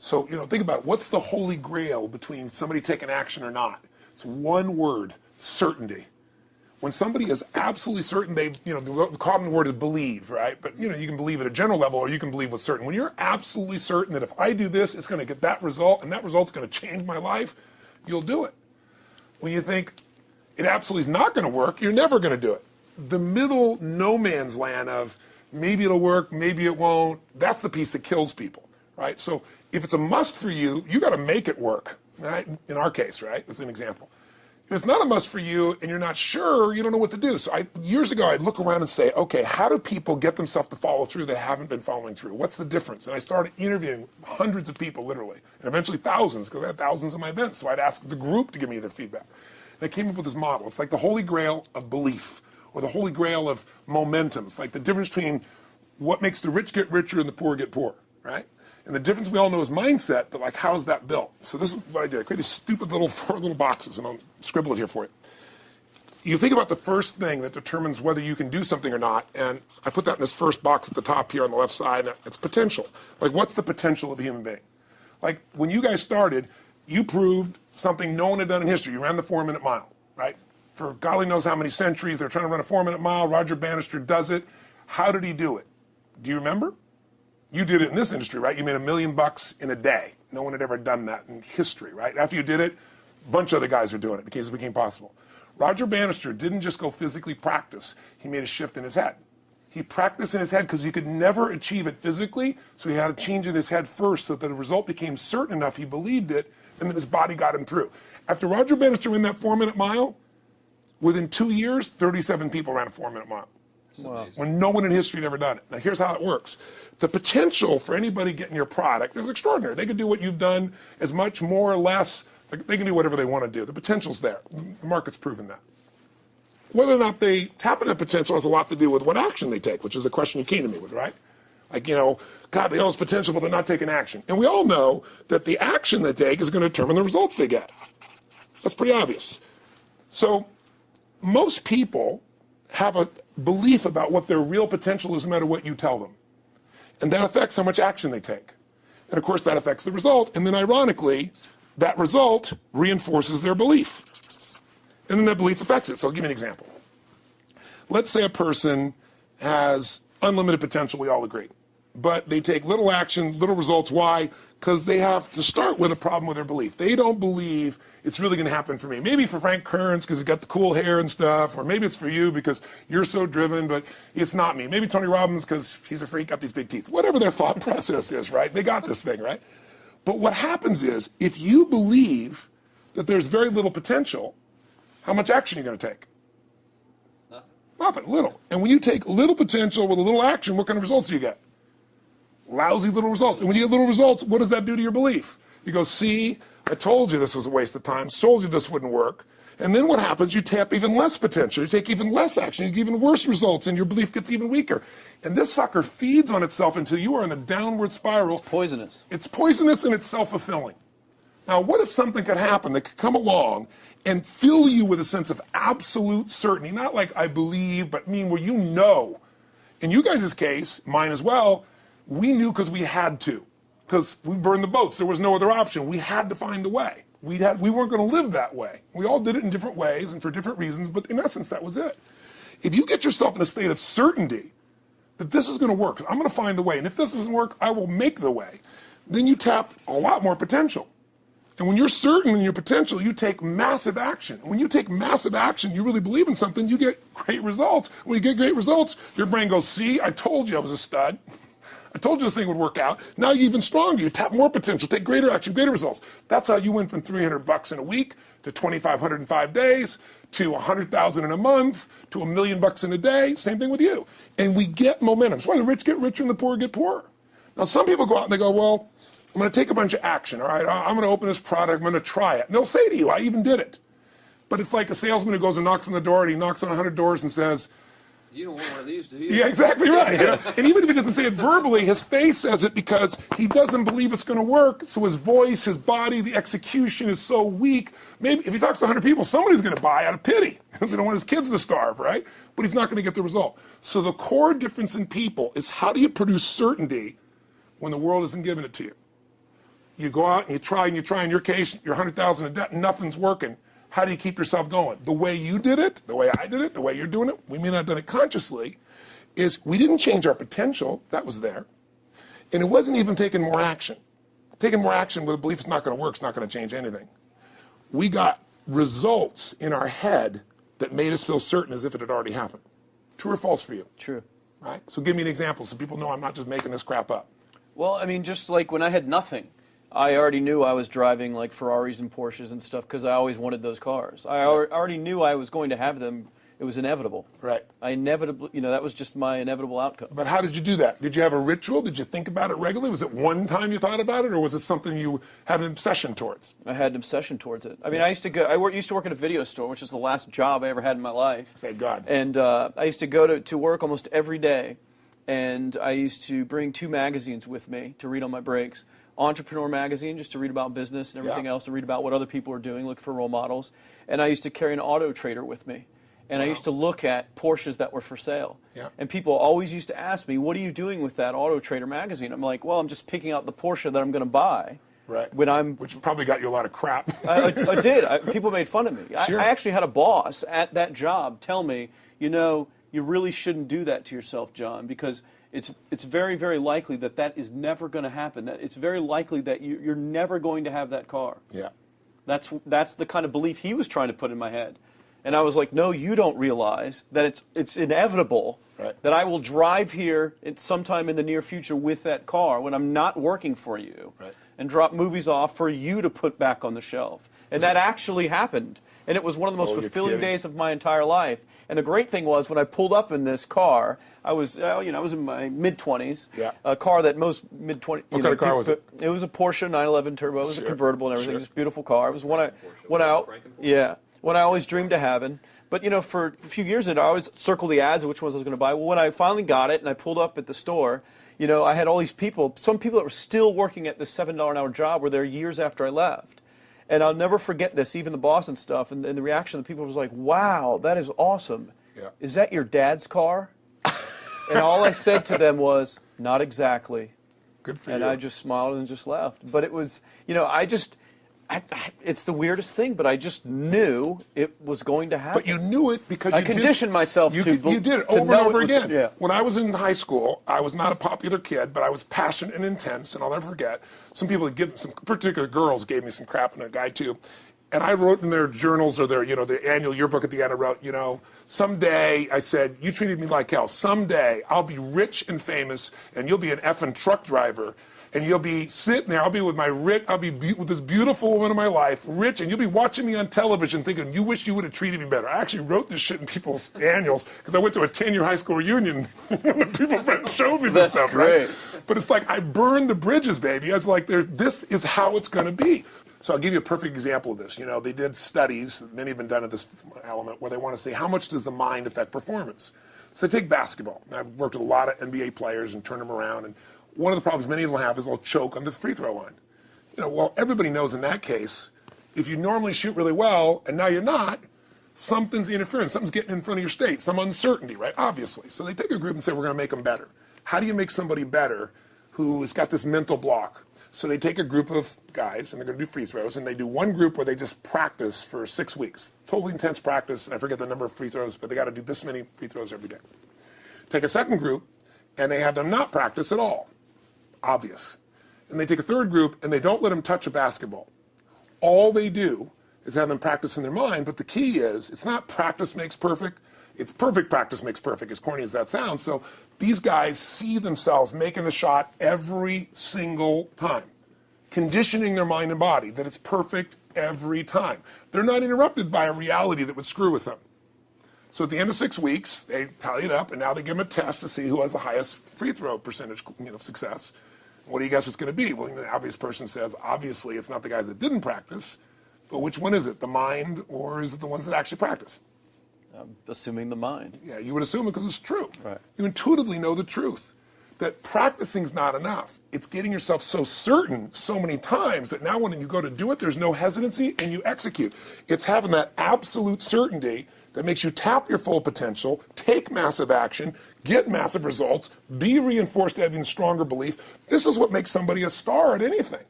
So, think about it. What's the holy grail between somebody taking action or not? It's one word: certainty. When somebody is absolutely certain, the common word is believe, right? But you can believe at a general level, or you can believe with certain. When you're absolutely certain that if I do this, it's going to get that result, and that result's going to change my life, you'll do it. When you think it absolutely is not going to work, you're never going to do it. The middle no man's land of maybe it'll work, maybe it won't, that's the piece that kills people, right? So if it's a must for you, you got to make it work, right? In our case, right? That's an example. If it's not a must for you and you're not sure, you don't know what to do. So years ago, I'd look around and say, okay, how do people get themselves to follow through that haven't been following through? What's the difference? And I started interviewing hundreds of people, literally, and eventually thousands, because I had thousands of my events. So I'd ask the group to give me their feedback. And I came up with this model. It's like the holy grail of belief, or the holy grail of momentum. It's like the difference between what makes the rich get richer and the poor get poor, right? And the difference we all know is mindset, but like, how's that built? So this is what I did. I created stupid little 4 little boxes, and I'll scribble it here for you. You think about the first thing that determines whether you can do something or not, and I put that in this first box at the top here on the left side, and it's potential. Like, what's the potential of a human being? Like, when you guys started, you proved something no one had done in history. You ran the 4-minute mile, right? For golly knows how many centuries, they're trying to run a 4-minute mile. Roger Bannister does it. How did he do it? Do you remember? You did it in this industry, right? You made $1 million in a day. No one had ever done that in history, right? After you did it, a bunch of other guys are doing it because it became possible. Roger Bannister didn't just go physically practice. He made a shift in his head. He practiced in his head because he could never achieve it physically, so he had to change in his head first so that the result became certain enough he believed it, and then his body got him through. After Roger Bannister ran that 4-minute mile, within 2 years, 37 people ran a 4-minute mile. Wow. When no one in history had ever done it. Now here's how it works. The potential for anybody getting your product is extraordinary. They can do what you've done as much, more or less. They can do whatever they want to do. The potential's there. The market's proven that. Whether or not they tap into that potential has a lot to do with what action they take, which is the question you came to me with, right? Like, God, they all have potential, but they're not taking action. And we all know that the action they take is going to determine the results they get. That's pretty obvious. So most people have a belief about what their real potential is no matter what you tell them. And that affects how much action they take. And of course that affects the result. And then ironically, that result reinforces their belief. And then that belief affects it. So I'll give you an example. Let's say a person has unlimited potential, we all agree. But they take little action, little results. Why? Because they have to start with a problem with their belief. They don't believe it's really going to happen for me. Maybe for Frank Kearns because he's got the cool hair and stuff, or maybe it's for you because you're so driven, but it's not me. Maybe Tony Robbins because he's a freak, got these big teeth. Whatever their thought process is, right? They got this thing, right? But what happens is, if you believe that there's very little potential, how much action are you going to take? Nothing, little. And when you take little potential with a little action, what kind of results do you get? Lousy little results. And when you get little results, what does that do to your belief? You go, see, I told you this was a waste of time, told you this wouldn't work. And then what happens? You tap even less potential. You take even less action. You get even worse results, and your belief gets even weaker. And this sucker feeds on itself until you are in a downward spiral. It's poisonous. It's poisonous and it's self-fulfilling. Now, what if something could happen that could come along and fill you with a sense of absolute certainty? Not like I believe, but where you know. In you guys' case, mine as well, we knew because we had to. Because we burned the boats. There was no other option. We had to find a way. We weren't going to live that way. We all did it in different ways and for different reasons, but in essence, that was it. If you get yourself in a state of certainty that this is going to work, I'm going to find the way, and if this doesn't work, I will make the way, then you tap a lot more potential. And when you're certain in your potential, you take massive action. When you take massive action, you really believe in something, you get great results. When you get great results, your brain goes, see, I told you I was a stud. I told you this thing would work out. Now you're even stronger. You tap more potential, take greater action, greater results. That's how you went from $300 in a week to $2,500 in 5 days to $100,000 in a month to $1 million in a day. Same thing with you. And we get momentum. That's why the rich get richer and the poor get poorer. Now some people go out and they go, well, I'm going to take a bunch of action. All right, I'm going to open this product. I'm going to try it. And they'll say to you, I even did it. But it's like a salesman who goes and knocks on the door, and he knocks on 100 doors and says, you don't want one of these, do you? Yeah, exactly right. And even if he doesn't say it verbally, his face says it because he doesn't believe it's going to work. So his voice, his body, the execution is so weak. Maybe if he talks to 100 people, somebody's going to buy out of pity. They don't want his kids to starve, right? But he's not going to get the result. So the core difference in people is how do you produce certainty when the world isn't giving it to you? You go out and you try. In your case, you're 100,000 in debt and nothing's working. How do you keep yourself going? The way you did it, the way I did it, the way you're doing it, we may not have done it consciously, is we didn't change our potential. That was there. And it wasn't even taking more action. Taking more action with a belief it's not going to work, it's not going to change anything. We got results in our head that made us feel certain as if it had already happened. True or false for you? True. Right? So give me an example so people know I'm not just making this crap up. Well, I mean, just like when I had nothing, I already knew I was driving like Ferraris and Porsches and stuff because I always wanted those cars. I already knew I was going to have them. It was inevitable. Right. I inevitably, that was just my inevitable outcome. But how did you do that? Did you have a ritual? Did you think about it regularly? Was it one time you thought about it, or was it something you had an obsession towards? I had an obsession towards it. I mean, I used to work at a video store, which was the last job I ever had in my life. Thank God. And I used to go to work almost every day, and I used to bring 2 magazines with me to read on my breaks. Entrepreneur magazine, just to read about business and everything else, to read about what other people are doing, look for role models. And I used to carry an auto trader with me. And I used to look at Porsches that were for sale. Yeah. And people always used to ask me, what are you doing with that Auto Trader magazine? I'm like, well, I'm just picking out the Porsche that I'm going to buy. Right. Which probably got you a lot of crap. I did. People made fun of me. Sure. I actually had a boss at that job tell me, you really shouldn't do that to yourself, John, because it's very, very likely that is never going to happen. That it's very likely that you're never going to have that car. Yeah. That's the kind of belief he was trying to put in my head. And I was like, no, you don't realize that it's inevitable that I will drive here sometime in the near future with that car when I'm not working for you and drop movies off for you to put back on the shelf. And that actually happened. And it was one of the most fulfilling days of my entire life. And the great thing was when I pulled up in this car, I was in my mid-20s, a car that most mid-20s. What kind of car was it? It was a Porsche 911 Turbo. It was a convertible and everything. It was a beautiful car. It was one I always dreamed of having. But, for a few years, I always circled the ads of which ones I was going to buy. Well, when I finally got it and I pulled up at the store, I had all these people, some people that were still working at this $7 an hour job were there years after I left. And I'll never forget this, even the boss and stuff, and the reaction of the people was like, wow, that is awesome. Yeah. Is that your dad's car? And all I said to them was, not exactly. Good for you. And I just smiled and just left. But it was, it's the weirdest thing, but I just knew it was going to happen. But you knew it because I conditioned myself to you did it over and over again. When I was in high school, I was not a popular kid, but I was passionate and intense, and I'll never forget. Some particular girls gave me some crap, and a guy too. And I wrote in their journals or their annual yearbook at the end, I wrote, someday, I said, you treated me like hell. Someday I'll be rich and famous, and you'll be an effing truck driver. And you'll be sitting there, I'll be with with this beautiful woman of my life, rich, and you'll be watching me on television thinking, you wish you would have treated me better. I actually wrote this shit in people's annuals because I went to a 10-year high school reunion when the people showed me this stuff, great. right? But it's like, I burned the bridges, baby. I was like, this is how it's going to be. So I'll give you a perfect example of this. They did studies, many have been done at this element, where they want to say, how much does the mind affect performance? So take basketball. And I've worked with a lot of NBA players and turned them around, and one of the problems many of them have is they'll choke on the free throw line. Well, everybody knows in that case, if you normally shoot really well and now you're not, something's interfering, something's getting in front of your state, some uncertainty, right? Obviously. So they take a group and say, we're going to make them better. How do you make somebody better who has got this mental block? So they take a group of guys and they're going to do free throws, and they do one group where they just practice for 6 weeks. Totally intense practice, and I forget the number of free throws, but they got to do this many free throws every day. Take a second group, and they have them not practice at all. Obvious. And they take a third group and they don't let them touch a basketball. All they do is have them practice in their mind, but the key is it's not practice makes perfect, it's perfect practice makes perfect, as corny as that sounds. So these guys see themselves making the shot every single time, conditioning their mind and body that it's perfect every time. They're not interrupted by a reality that would screw with them. So at the end of 6 weeks, they tally it up, and now they give them a test to see who has the highest free throw percentage success. What do you guess it's going to be? Well, the obvious person says, obviously, it's not the guys that didn't practice, but which one is it, the mind, or is it the ones that actually practice? I'm assuming the mind. Yeah, you would assume it because it's true. Right. You intuitively know the truth, that practicing's not enough. It's getting yourself so certain so many times that now when you go to do it, there's no hesitancy, and you execute. It's having that absolute certainty that makes you tap your full potential, take massive action, get massive results, be reinforced to having stronger belief. This is what makes somebody a star at anything.